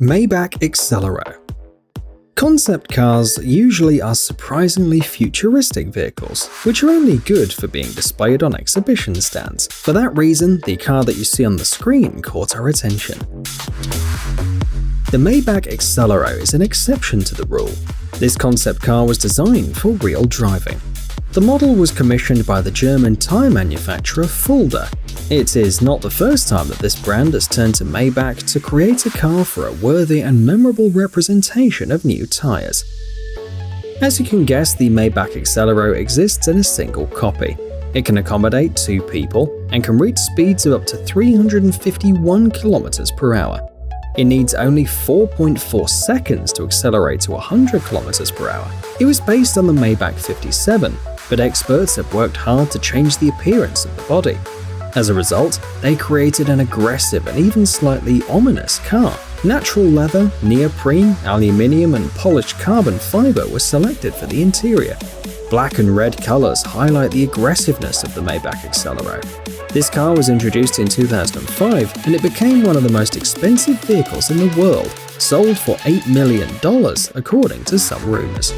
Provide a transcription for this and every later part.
Maybach Accelero. Concept cars usually are surprisingly futuristic vehicles, which are only good for being displayed on exhibition stands. For that reason, the car that you see on the screen caught our attention. The Maybach Accelero is an exception to the rule. This concept car was designed for real driving. The model was commissioned by the German tyre manufacturer Fulda. It is not the first time that this brand has turned to Maybach to create a car for a worthy and memorable representation of new tyres. As you can guess, the Maybach Accelero exists in a single copy. It can accommodate 2 people and can reach speeds of up to 351 km per hour. It needs only 4.4 seconds to accelerate to 100 km per hour. It was based on the Maybach 57, but experts have worked hard to change the appearance of the body. As a result, they created an aggressive and even slightly ominous car. Natural leather, neoprene, aluminium, and polished carbon fiber were selected for the interior. Black and red colors highlight the aggressiveness of the Maybach Accelero. This car was introduced in 2005 and it became one of the most expensive vehicles in the world, sold for $8 million according to some rumors.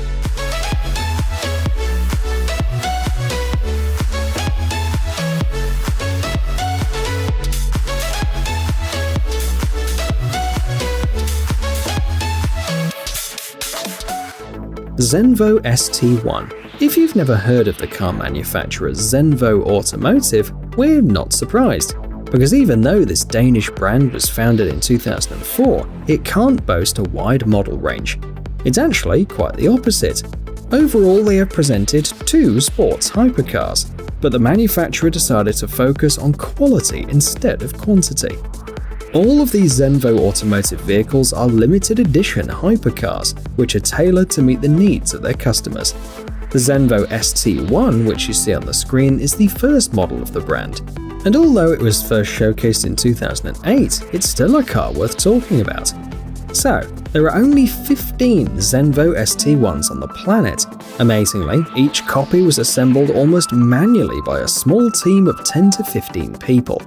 Zenvo ST1. If you've never heard of the car manufacturer Zenvo Automotive, we're not surprised, because even though this Danish brand was founded in 2004, it can't boast a wide model range. It's actually quite the opposite. Overall, they have presented 2 sports hypercars, but the manufacturer decided to focus on quality instead of quantity. All of these Zenvo Automotive vehicles are limited edition hypercars, which are tailored to meet the needs of their customers. The Zenvo ST1, which you see on the screen, is the first model of the brand. And although it was first showcased in 2008, it's still a car worth talking about. So, there are only 15 Zenvo ST1s on the planet. Amazingly, each copy was assembled almost manually by a small team of 10 to 15 people.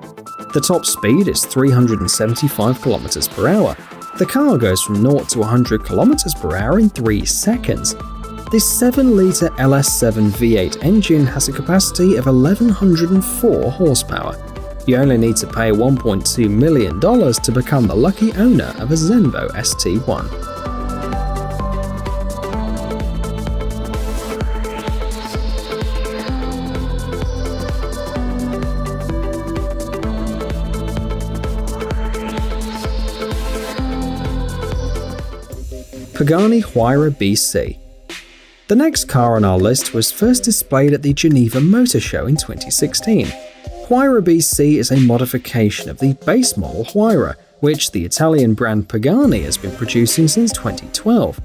The top speed is 375 km per hour. The car goes from 0 to 100 km per hour in 3 seconds. This 7-litre LS7 V8 engine has a capacity of 1104 horsepower. You only need to pay $1.2 million to become the lucky owner of a Zenvo ST1. Pagani Huayra BC. The next car on our list was first displayed at the Geneva Motor Show in 2016. Huayra BC is a modification of the base model Huayra, which the Italian brand Pagani has been producing since 2012.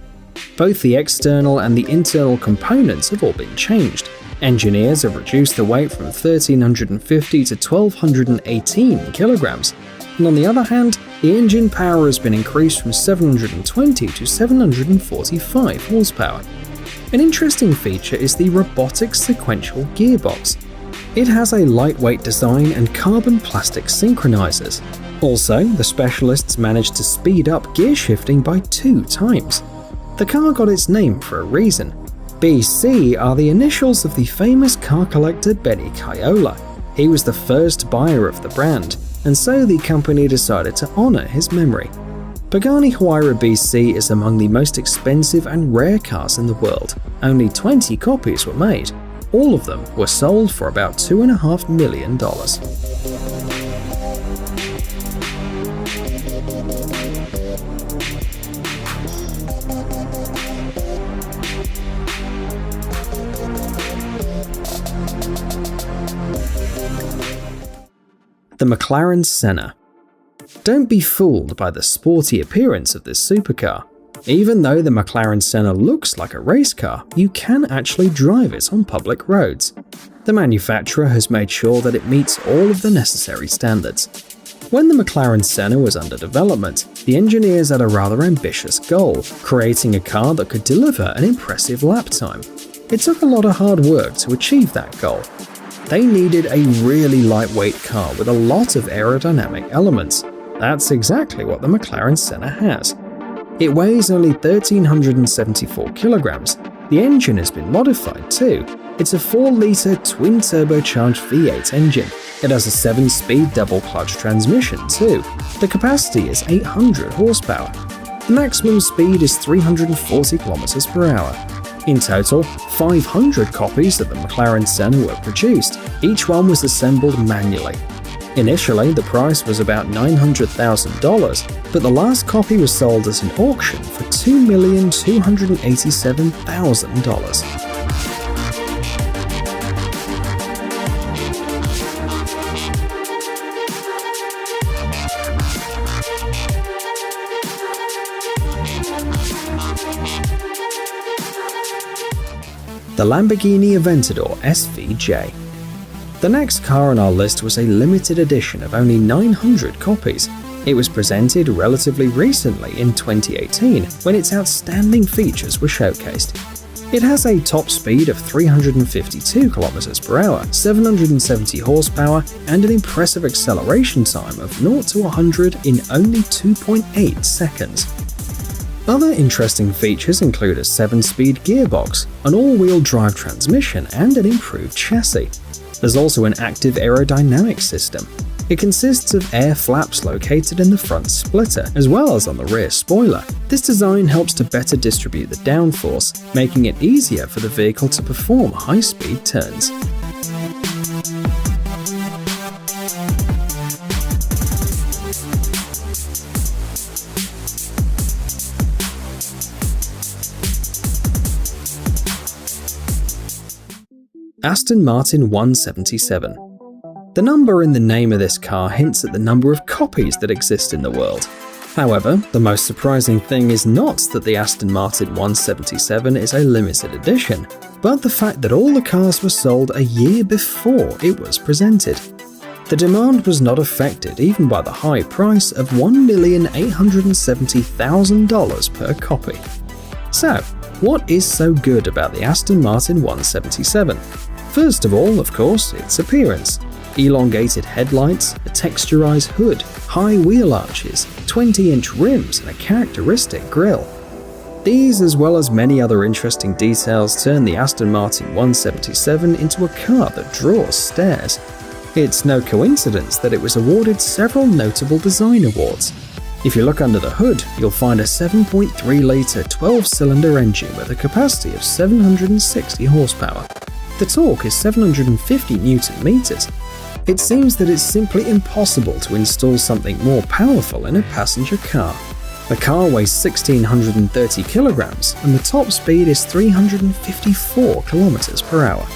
Both the external and the internal components have all been changed. Engineers have reduced the weight from 1,350 to 1,218 kilograms. And on the other hand, the engine power has been increased from 720 to 745 horsepower. An interesting feature is the robotic sequential gearbox. It has a lightweight design and carbon plastic synchronizers. Also, the specialists managed to speed up gear shifting by 2 times. The car got its name for a reason. BC are the initials of the famous car collector Benny Caiola. He was the first buyer of the brand, and so the company decided to honor his memory. Pagani Huayra BC is among the most expensive and rare cars in the world. Only 20 copies were made. All of them were sold for about $2.5 million. The McLaren Senna. Don't be fooled by the sporty appearance of this supercar. Even though the McLaren Senna looks like a race car, you can actually drive it on public roads. The manufacturer has made sure that it meets all of the necessary standards. When the McLaren Senna was under development, the engineers had a rather ambitious goal, creating a car that could deliver an impressive lap time. It took a lot of hard work to achieve that goal. They needed a really lightweight car with a lot of aerodynamic elements. That's exactly what the McLaren Senna has. It weighs only 1,374 kilograms. The engine has been modified too. It's a 4-litre twin-turbocharged V8 engine. It has a 7-speed double-clutch transmission too. The capacity is 800 horsepower. The maximum speed is 340 kilometers per hour. In total, 500 copies of the McLaren Senna were produced. Each one was assembled manually. Initially, the price was about $900,000, but the last copy was sold at an auction for $2,287,000. The Lamborghini Aventador SVJ. The next car on our list was a limited edition of only 900 copies. It was presented relatively recently in 2018 when its outstanding features were showcased. It has a top speed of 352 km per hour, 770 horsepower, and an impressive acceleration time of 0 to 100 in only 2.8 seconds. Other interesting features include a 7-speed gearbox, an all-wheel drive transmission, and an improved chassis. There's also an active aerodynamic system. It consists of air flaps located in the front splitter, as well as on the rear spoiler. This design helps to better distribute the downforce, making it easier for the vehicle to perform high-speed turns. Aston Martin 177. The number in the name of this car hints at the number of copies that exist in the world. However, the most surprising thing is not that the Aston Martin 177 is a limited edition, but the fact that all the cars were sold a year before it was presented. The demand was not affected even by the high price of $1,870,000 per copy. So, what is so good about the Aston Martin 177? First of all, of course, its appearance. Elongated headlights, a texturized hood, high wheel arches, 20-inch rims, and a characteristic grille. These, as well as many other interesting details, turn the Aston Martin 177 into a car that draws stares. It's no coincidence that it was awarded several notable design awards. If you look under the hood, you'll find a 7.3-litre 12-cylinder engine with a capacity of 760 horsepower. The torque is 750 Newton meters. It seems that it's simply impossible to install something more powerful in a passenger car. The car weighs 1,630 kilograms and the top speed is 354 kilometers per hour.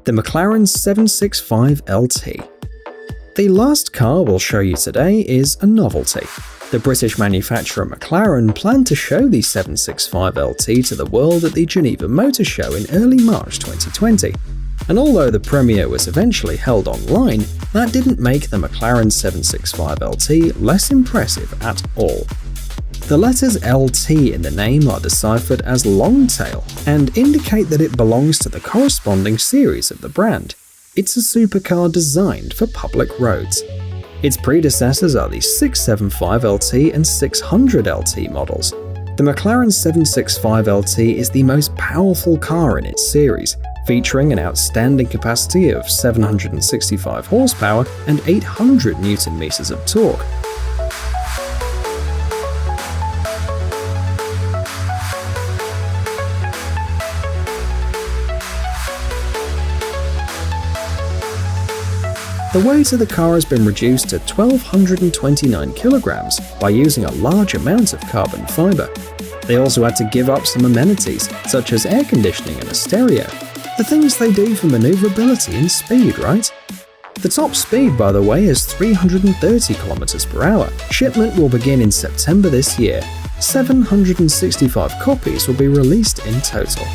The McLaren 765 LT. The last car we'll show you today is a novelty. The British manufacturer McLaren planned to show the 765 LT to the world at the Geneva Motor Show in early March 2020. And although the premiere was eventually held online, that didn't make the McLaren 765 LT less impressive at all. The letters LT in the name are deciphered as Longtail and indicate that it belongs to the corresponding series of the brand. It's a supercar designed for public roads. Its predecessors are the 675 LT and 600 LT models. The McLaren 765 LT is the most powerful car in its series, featuring an outstanding capacity of 765 horsepower and 800 Newton meters of torque. The weight of the car has been reduced to 1,229 kilograms by using a large amount of carbon fiber. They also had to give up some amenities, such as air conditioning and a stereo. The things they do for maneuverability and speed, right? The top speed, by the way, is 330 kilometers per hour. Shipment will begin in September this year. 765 copies will be released in total.